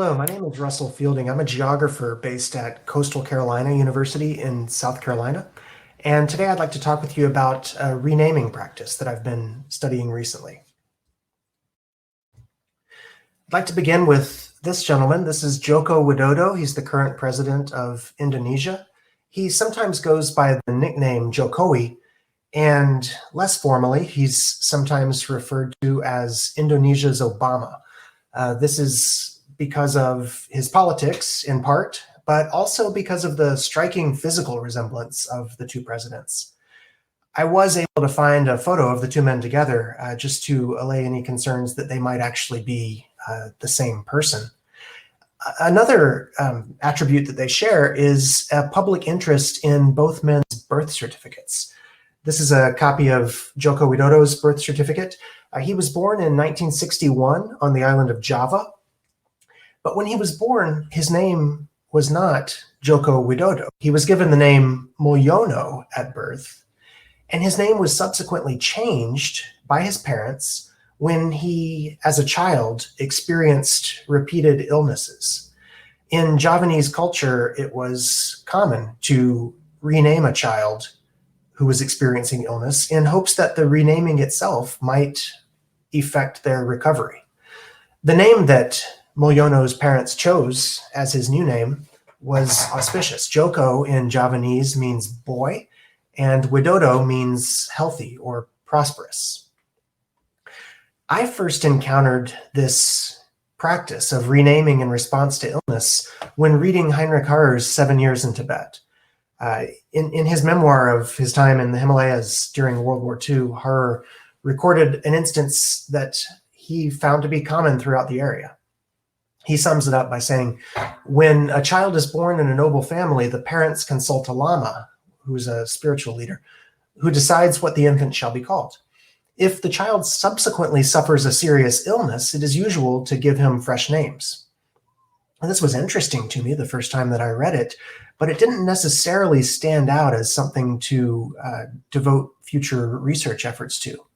Hello, my name is Russell Fielding. I'm a geographer based at Coastal Carolina University in South Carolina. And today I'd like to talk with you about a renaming practice that I've been studying recently. I'd like to begin with this gentleman. This is Joko Widodo. He's the current president of Indonesia. He sometimes goes by the nickname Jokowi, and less formally, he's sometimes referred to as Indonesia's Obama. This is because of his politics, in part, but also because of the striking physical resemblance of the two presidents. I was able to find a photo of the two men together just to allay any concerns that they might actually be the same person. Another attribute that they share is a public interest in both men's birth certificates. This is a copy of Joko Widodo's birth certificate. He was born in 1961 on the island of Java. But when he was born, his name was not Joko Widodo. He was given the name Mulyono at birth, and his name was subsequently changed by his parents when he, as a child, experienced repeated illnesses. In Javanese culture, it was common to rename a child who was experiencing illness in hopes that the renaming itself might effect their recovery. The name that Mulyono's parents chose as his new name was auspicious. Joko in Javanese means boy, and Widodo means healthy or prosperous. I first encountered this practice of renaming in response to illness when reading Heinrich Harrer's 7 Years in Tibet. In his memoir of his time in the Himalayas during World War II, Harrer recorded an instance that he found to be common throughout the area. He sums it up by saying, when a child is born in a noble family, the parents consult a lama, who's a spiritual leader, who decides what the infant shall be called. If the child subsequently suffers a serious illness, it is usual to give him fresh names. And this was interesting to me the first time that I read it, but it didn't necessarily stand out as something to devote future research efforts to,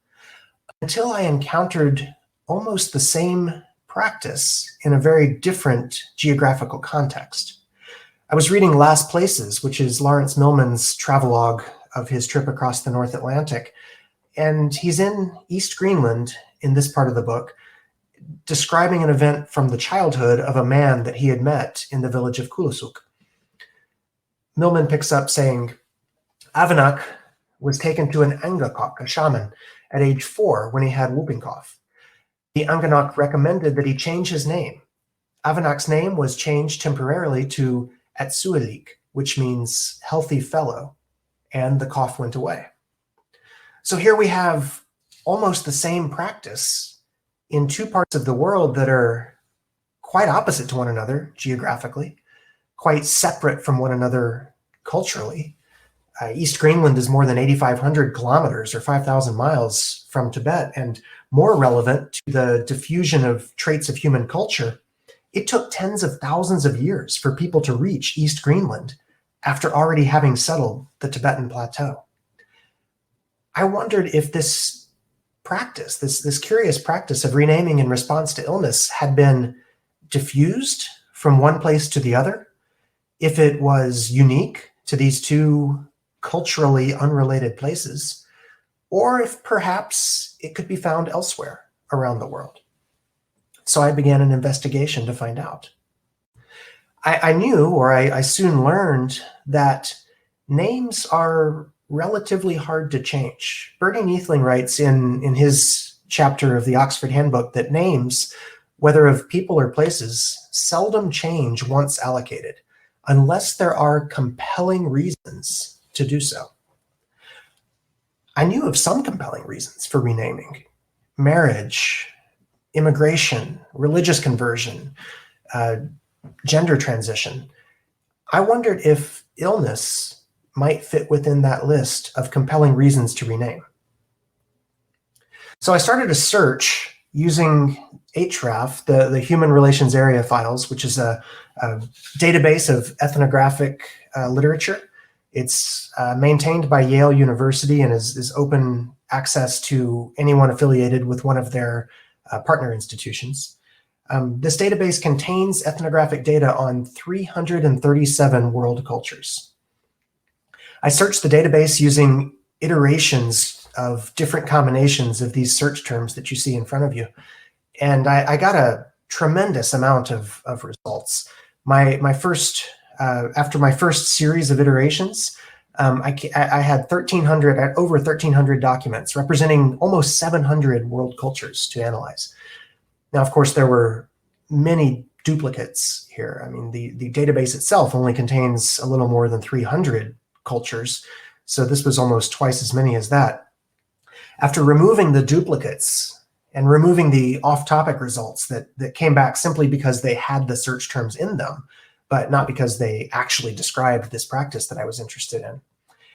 until I encountered almost the same practice in a very different geographical context. I was reading Last Places, which is Lawrence Millman's travelogue of his trip across the North Atlantic, and he's in East Greenland in this part of the book, describing an event from the childhood of a man that he had met in the village of Kulusuk. Millman picks up saying, Avanak was taken to an Angakok, a shaman, at age 4 when he had whooping cough. The Anganok recommended that he change his name. Avanak's name was changed temporarily to Atsualik, which means healthy fellow, and the cough went away. So here we have almost the same practice in two parts of the world that are quite opposite to one another geographically, quite separate from one another culturally. East Greenland is more than 8,500 kilometers or 5,000 miles from Tibet, and more relevant to the diffusion of traits of human culture, it took tens of thousands of years for people to reach East Greenland after already having settled the Tibetan plateau. I wondered if this practice, this curious practice of renaming in response to illness had been diffused from one place to the other, if it was unique to these two culturally unrelated places, or if perhaps it could be found elsewhere around the world. So I began an investigation to find out. I knew, or I soon learned, that names are relatively hard to change. Bernie Neethling writes in his chapter of the Oxford Handbook that names, whether of people or places, seldom change once allocated, unless there are compelling reasons to do so. I knew of some compelling reasons for renaming: marriage, immigration, religious conversion, gender transition. I wondered if illness might fit within that list of compelling reasons to rename. So I started a search using Hraf, the Human Relations Area Files, which is a database of ethnographic literature. It's maintained by Yale University and is open access to anyone affiliated with one of their partner institutions. This database contains ethnographic data on 337 world cultures. I searched the database using iterations of different combinations of these search terms that you see in front of you. And I got a tremendous amount of results. After my first series of iterations, I had over 1,300 documents representing almost 700 world cultures to analyze. Now, of course, there were many duplicates here. I mean, the database itself only contains a little more than 300 cultures, so this was almost twice as many as that. After removing the duplicates and removing the off-topic results that came back simply because they had the search terms in them, but not because they actually described this practice that I was interested in.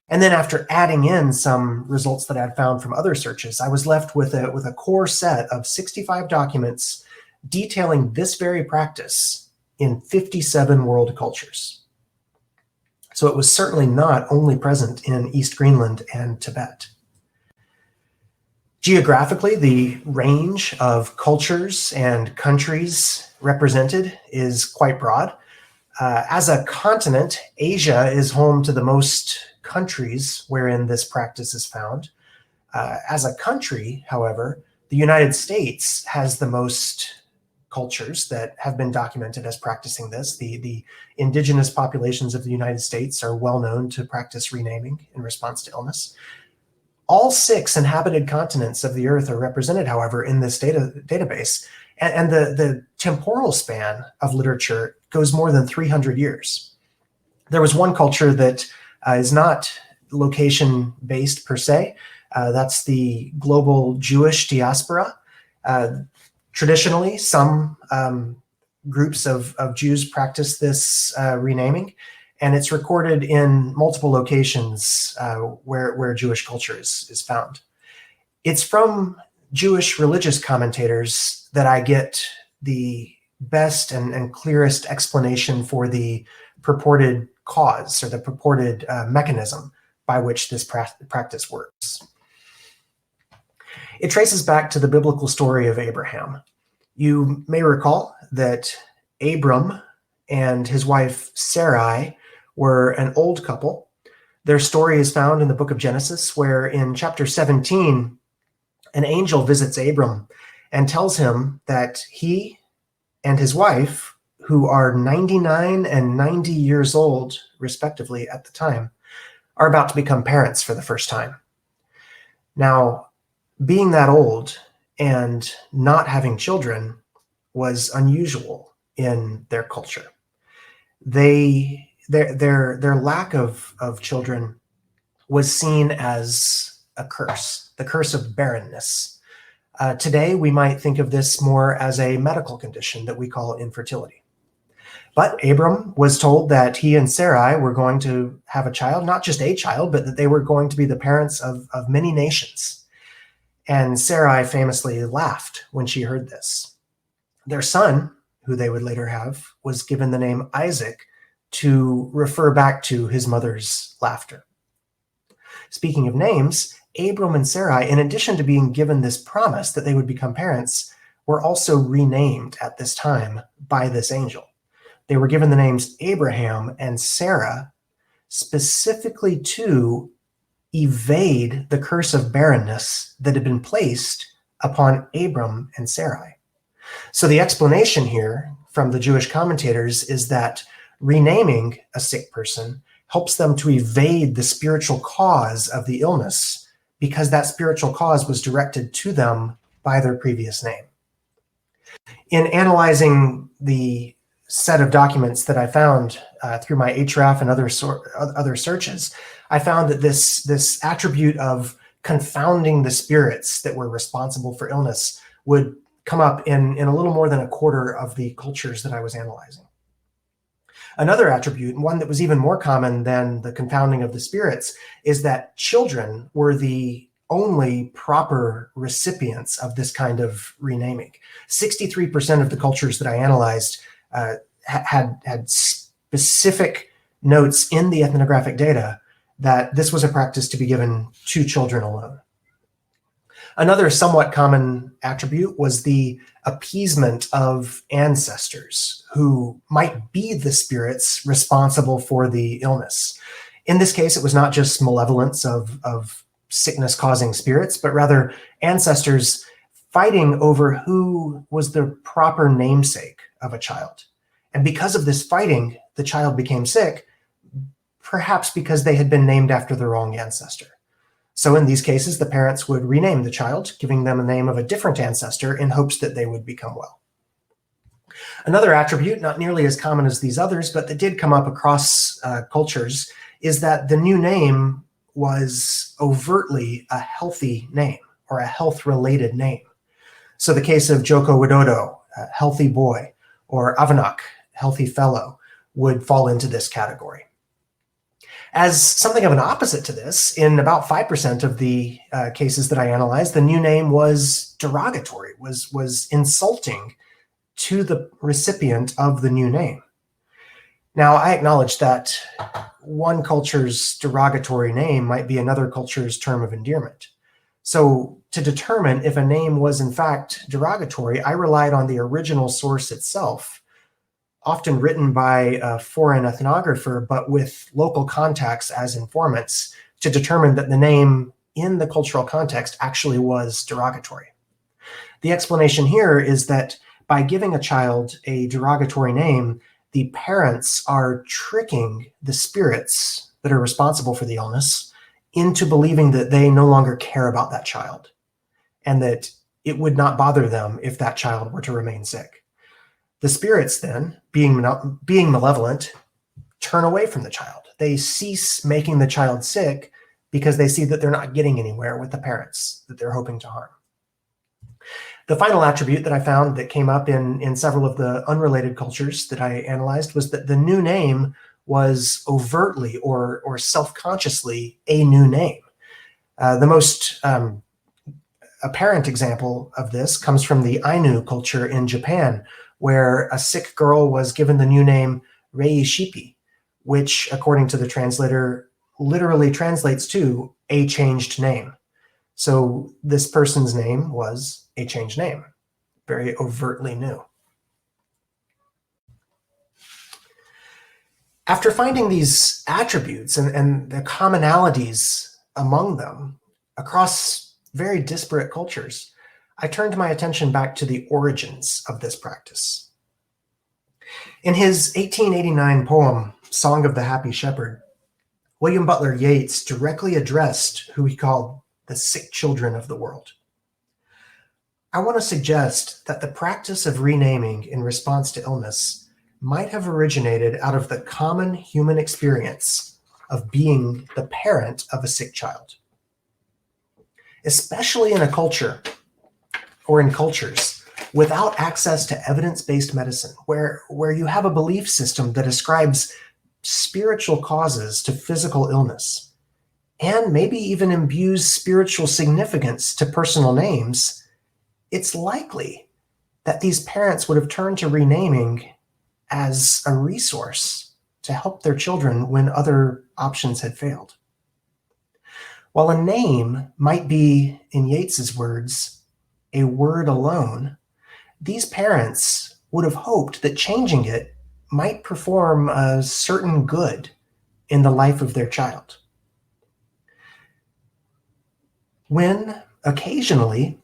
And then after adding in some results that I'd found from other searches, I was left with a core set of 65 documents detailing this very practice in 57 world cultures. So it was certainly not only present in East Greenland and Tibet. Geographically, the range of cultures and countries represented is quite broad. As a continent, Asia is home to the most countries wherein this practice is found. As a country, however, the United States has the most cultures that have been documented as practicing this. The indigenous populations of the United States are well known to practice renaming in response to illness. All 6 inhabited continents of the Earth are represented, however, in this database. And the temporal span of literature goes more than 300 years. There was one culture that is not location-based per se. That's the global Jewish diaspora. Traditionally, some groups of Jews practice this renaming, and it's recorded in multiple locations where Jewish culture is found. It's from Jewish religious commentators that I get the best and clearest explanation for the purported cause or the purported mechanism by which this practice works. It traces back to the biblical story of Abraham. You may recall that Abram and his wife Sarai were an old couple. Their story is found in the book of Genesis, where in chapter 17, an angel visits Abram and tells him that he and his wife, who are 99 and 90 years old, respectively, at the time, are about to become parents for the first time. Now, being that old and not having children was unusual in their culture. Their lack of children was seen as a curse, the curse of barrenness. Today, we might think of this more as a medical condition that we call infertility. But Abram was told that he and Sarai were going to have a child, not just a child, but that they were going to be the parents of many nations. And Sarai famously laughed when she heard this. Their son, who they would later have, was given the name Isaac to refer back to his mother's laughter. Speaking of names, Abram and Sarai, in addition to being given this promise that they would become parents, were also renamed at this time by this angel. They were given the names Abraham and Sarah specifically to evade the curse of barrenness that had been placed upon Abram and Sarai. So the explanation here from the Jewish commentators is that renaming a sick person helps them to evade the spiritual cause of the illness because that spiritual cause was directed to them by their previous name. In analyzing the set of documents that I found through my Hraf and other searches, I found that this attribute of confounding the spirits that were responsible for illness would come up in a little more than a quarter of the cultures that I was analyzing. Another attribute, one that was even more common than the confounding of the spirits, is that children were the only proper recipients of this kind of renaming. 63% of the cultures that I analyzed had specific notes in the ethnographic data that this was a practice to be given to children alone. Another somewhat common attribute was the appeasement of ancestors who might be the spirits responsible for the illness. In this case, it was not just malevolence of sickness-causing spirits, but rather ancestors fighting over who was the proper namesake of a child. And because of this fighting, the child became sick, perhaps because they had been named after the wrong ancestor. So in these cases, the parents would rename the child, giving them a name of a different ancestor in hopes that they would become well. Another attribute, not nearly as common as these others, but that did come up across cultures, is that the new name was overtly a healthy name or a health-related name. So the case of Joko Widodo, healthy boy, or Avanak, healthy fellow, would fall into this category. As something of an opposite to this, in about 5% of the cases that I analyzed, the new name was derogatory, was insulting to the recipient of the new name. Now, I acknowledge that one culture's derogatory name might be another culture's term of endearment. So to determine if a name was in fact derogatory, I relied on the original source itself, often written by a foreign ethnographer, but with local contacts as informants, to determine that the name in the cultural context actually was derogatory. The explanation here is that by giving a child a derogatory name, the parents are tricking the spirits that are responsible for the illness into believing that they no longer care about that child and that it would not bother them if that child were to remain sick. The spirits then, being malevolent, turn away from the child. They cease making the child sick because they see that they're not getting anywhere with the parents that they're hoping to harm. The final attribute that I found that came up in several of the unrelated cultures that I analyzed was that the new name was overtly or self-consciously a new name. The most apparent example of this comes from the Ainu culture in Japan, where a sick girl was given the new name Rei Shipi, which, according to the translator, literally translates to a changed name. So this person's name was a changed name, very overtly new. After finding these attributes and the commonalities among them across very disparate cultures, I turned my attention back to the origins of this practice. In his 1889 poem, Song of the Happy Shepherd, William Butler Yeats directly addressed who he called the sick children of the world. I want to suggest that the practice of renaming in response to illness might have originated out of the common human experience of being the parent of a sick child. Especially in a culture or in cultures without access to evidence-based medicine, where you have a belief system that ascribes spiritual causes to physical illness, and maybe even imbues spiritual significance to personal names, it's likely that these parents would have turned to renaming as a resource to help their children when other options had failed. While a name might be, in Yeats's words, a word alone, these parents would have hoped that changing it might perform a certain good in the life of their child. When occasionally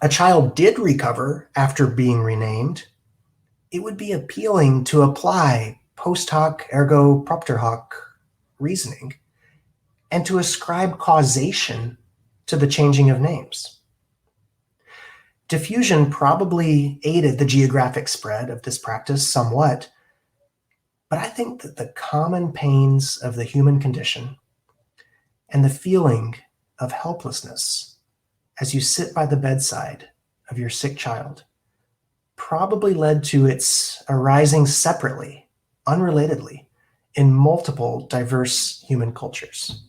a child did recover after being renamed, it would be appealing to apply post hoc ergo propter hoc reasoning and to ascribe causation to the changing of names. Diffusion probably aided the geographic spread of this practice somewhat, but I think that the common pains of the human condition and the feeling of helplessness as you sit by the bedside of your sick child probably led to its arising separately, unrelatedly, in multiple diverse human cultures.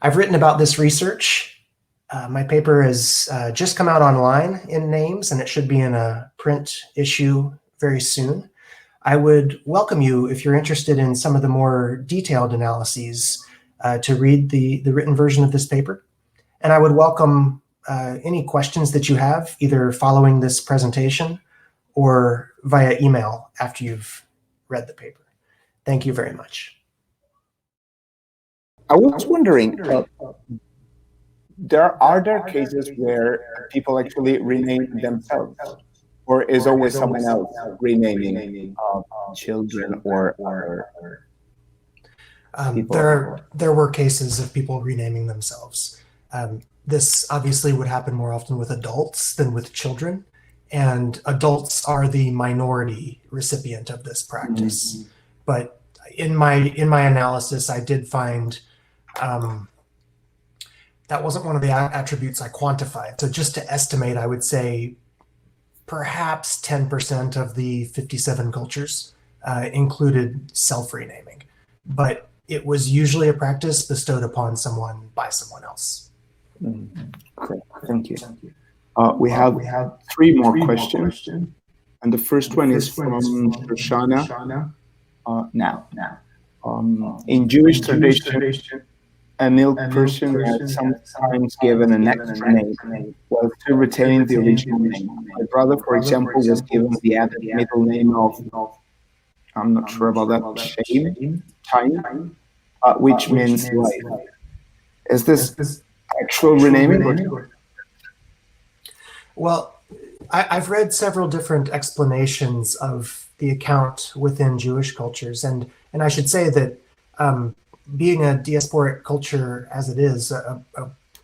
I've written about this research. My paper has just come out online in Names, and it should be in a print issue very soon. I would welcome you, if you're interested in some of the more detailed analyses, to read the written version of this paper. And I would welcome any questions that you have, either following this presentation or via email after you've read the paper. Thank you very much. I was wondering, are there cases where people actually rename themselves, or is always someone else renaming children or other people? There were cases of people renaming themselves. This obviously would happen more often with adults than with children, and adults are the minority recipient of this practice. Mm-hmm. But in my analysis, I did find that wasn't one of the attributes I quantified. So just to estimate, I would say perhaps 10% of the 57 cultures included self-renaming, but it was usually a practice bestowed upon someone by someone else. Great, thank you. We have three more questions, and the first one is from Shoshana. In Jewish tradition, a male person is sometimes given an extra name while still retaining the original name. My brother, for example, was given the added middle name of, I'm not sure about that, time, which means life. Is this actual renaming? Well, I've read several different explanations of the account within Jewish cultures, and I should say that being a diasporic culture as it is, a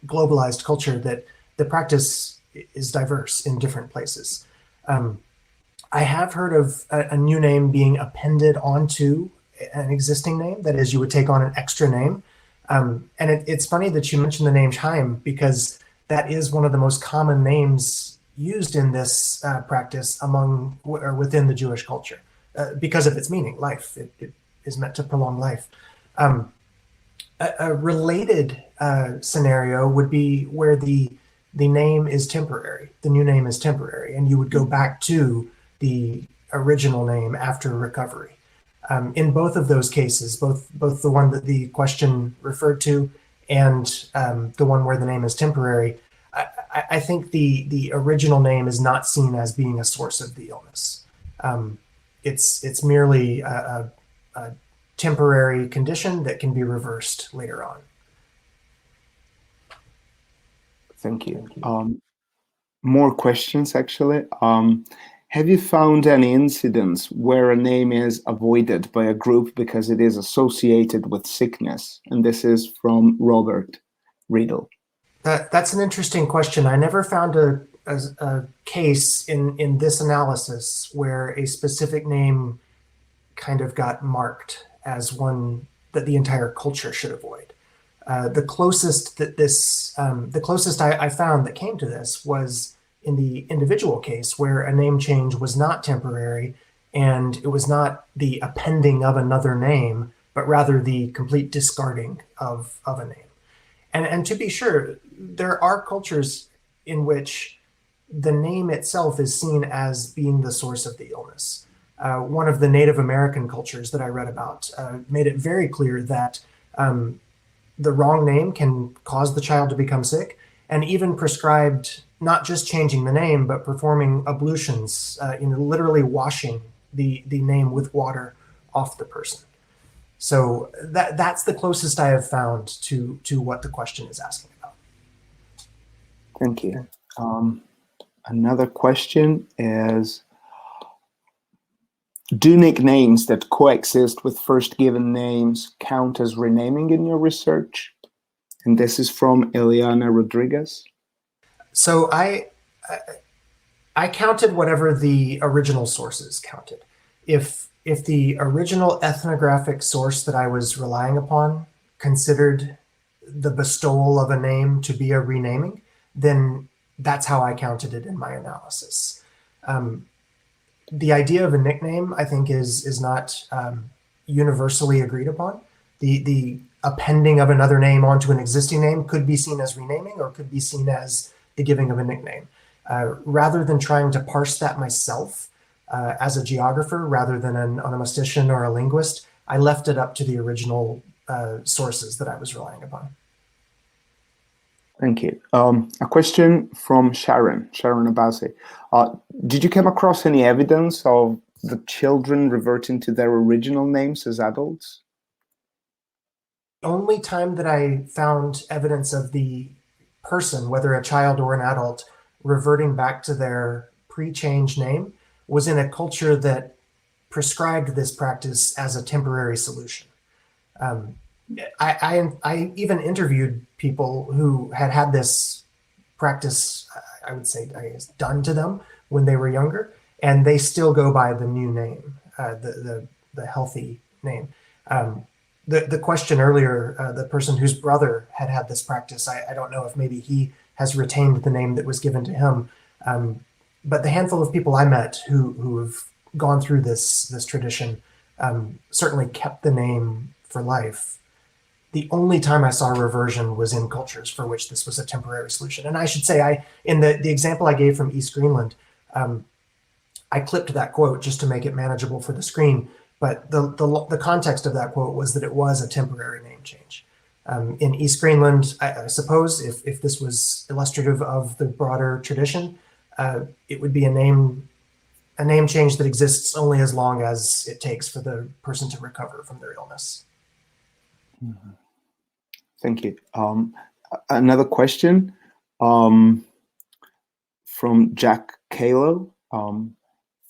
globalized culture, that the practice is diverse in different places. I have heard of a new name being appended onto an existing name. That is, you would take on an extra name. And it's funny that you mentioned the name Chaim, because that is one of the most common names used in this practice among or within the Jewish culture, because of its meaning, life. It is meant to prolong life. A related scenario would be where the name is temporary, the new name is temporary, and you would go back to the original name after recovery. In both of those cases, both the one that the question referred to and the one where the name is temporary, I think the original name is not seen as being a source of the illness. It's merely a temporary condition that can be reversed later on. Thank you. More questions, actually. Have you found any incidents where a name is avoided by a group because it is associated with sickness? And this is from Robert Riedel. That's an interesting question. I never found a case in this analysis where a specific name kind of got marked as one that the entire culture should avoid. The closest I found that came to this was in the individual case, where a name change was not temporary and it was not the appending of another name, but rather the complete discarding of a name. And to be sure, there are cultures in which the name itself is seen as being the source of the illness. One of the Native American cultures that I read about made it very clear that the wrong name can cause the child to become sick, and even prescribed not just changing the name, but performing ablutions, literally washing the name with water off the person. So that's the closest I have found to what the question is asking about. Thank you. Another question is, do nicknames that coexist with first given names count as renaming in your research? And this is from Eliana Rodriguez. So I counted whatever the original sources counted. If the original ethnographic source that I was relying upon considered the bestowal of a name to be a renaming, then that's how I counted it in my analysis. The idea of a nickname, I think, is not universally agreed upon. The appending of another name onto an existing name could be seen as renaming or could be seen as the giving of a nickname. Rather than trying to parse that myself as a geographer, rather than an onomastician or a linguist, I left it up to the original sources that I was relying upon. Thank you. A question from Sharon Abase. Did you come across any evidence of the children reverting to their original names as adults? The only time that I found evidence of the person, whether a child or an adult, reverting back to their pre-change name was in a culture that prescribed this practice as a temporary solution. I even interviewed people who had this practice, I would say, done to them when they were younger, and they still go by the new name, the healthy name. The question earlier, the person whose brother had this practice, I don't know if maybe he has retained the name that was given to him, but the handful of people I met who have gone through this tradition certainly kept the name for life. The only time I saw reversion was in cultures for which this was a temporary solution. And I should say, in the example I gave from East Greenland, I clipped that quote just to make it manageable for the screen. But the context of that quote was that it was a temporary name change. In East Greenland, I suppose, if this was illustrative of the broader tradition, it would be a name change that exists only as long as it takes for the person to recover from their illness. Mm-hmm. Thank you. Another question from Jack Kalo.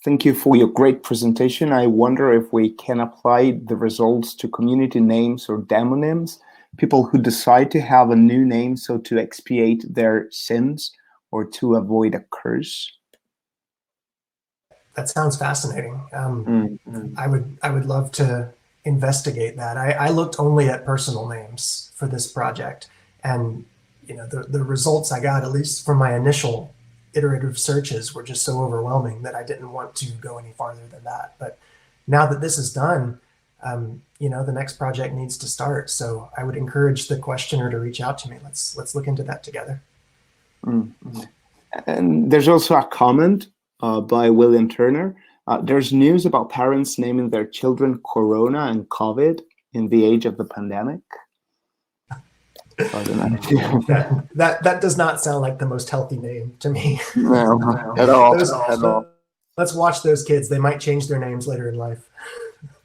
Thank you for your great presentation. I wonder if we can apply the results to community names or demonyms, people who decide to have a new name so to expiate their sins or to avoid a curse. That sounds fascinating. I would love to investigate that. I looked only at personal names for this project, and the results I got, at least from my initial iterative searches, were just so overwhelming that I didn't want to go any farther than that. But now that this is done, the next project needs to start. So I would encourage the questioner to reach out to me. Let's look into that together. Mm-hmm. And there's also a comment by William Turner. There's news about parents naming their children Corona and COVID in the age of the pandemic. That does not sound like the most healthy name to me. No, at all. Let's watch those kids. They might change their names later in life.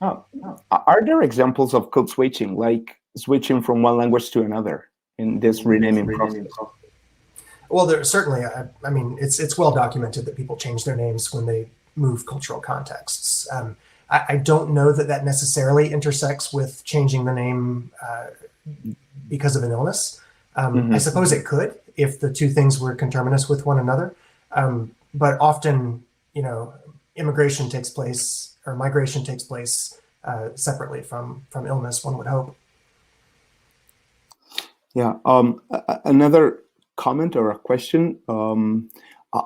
Are there examples of code switching, like switching from one language to another in this renaming process? Well, there certainly. I mean, it's well documented that people change their names when they move cultural contexts. I don't know that necessarily intersects with changing the name because of an illness. I suppose it could if the two things were conterminous with one another. But often, migration takes place separately from illness, one would hope. Yeah. Another comment or a question.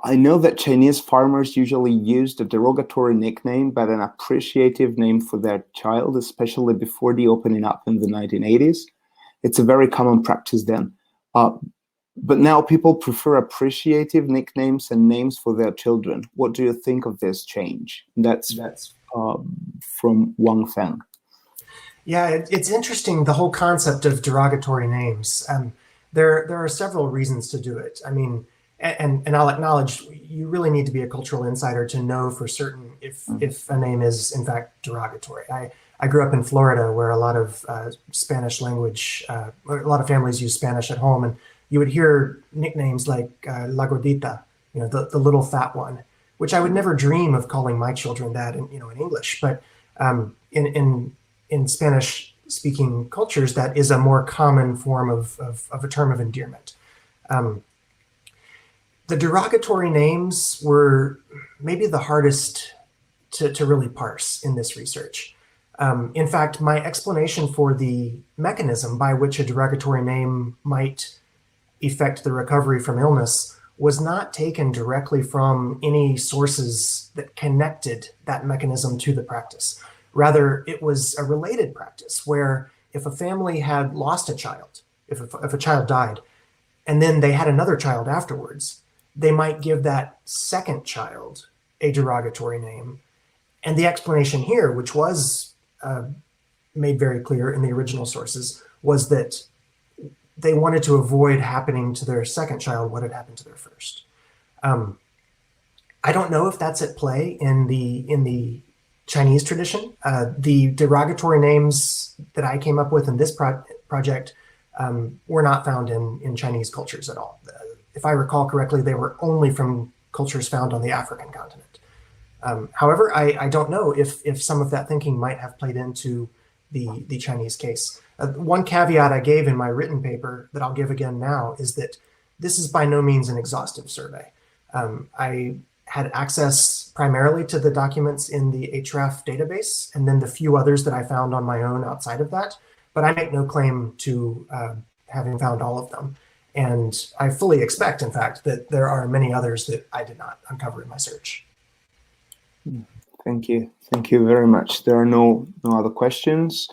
I know that Chinese farmers usually used a derogatory nickname but an appreciative name for their child, especially before the opening up in the 1980s. It's a very common practice then. But now people prefer appreciative nicknames and names for their children. What do you think of this change? That's from Wang Feng. Yeah, it's interesting, the whole concept of derogatory names. There are several reasons to do it. I mean, and I'll acknowledge you really need to be a cultural insider to know for certain if a name is in fact derogatory. I grew up in Florida where a lot of Spanish language, a lot of families use Spanish at home, and you would hear nicknames like La Gordita, the little fat one, which I would never dream of calling my children that in English. But in Spanish-speaking cultures, that is a more common form of a term of endearment. The derogatory names were maybe the hardest to really parse in this research. In fact, my explanation for the mechanism by which a derogatory name might affect the recovery from illness was not taken directly from any sources that connected that mechanism to the practice. Rather, it was a related practice where if a family had lost a child, if a child died, and then they had another child afterwards, they might give that second child a derogatory name. And the explanation here, which was made very clear in the original sources, was that they wanted to avoid happening to their second child what had happened to their first. I don't know if that's at play in the Chinese tradition. The derogatory names that I came up with in this project were not found in Chinese cultures at all. If I recall correctly, they were only from cultures found on the African continent. However, I don't know if some of that thinking might have played into the Chinese case. One caveat I gave in my written paper that I'll give again now is that this is by no means an exhaustive survey. I had access primarily to the documents in the Hraf database, and then the few others that I found on my own outside of that, but I make no claim to having found all of them. And I fully expect, in fact, that there are many others that I did not uncover in my search. Thank you. Thank you very much. There are no other questions.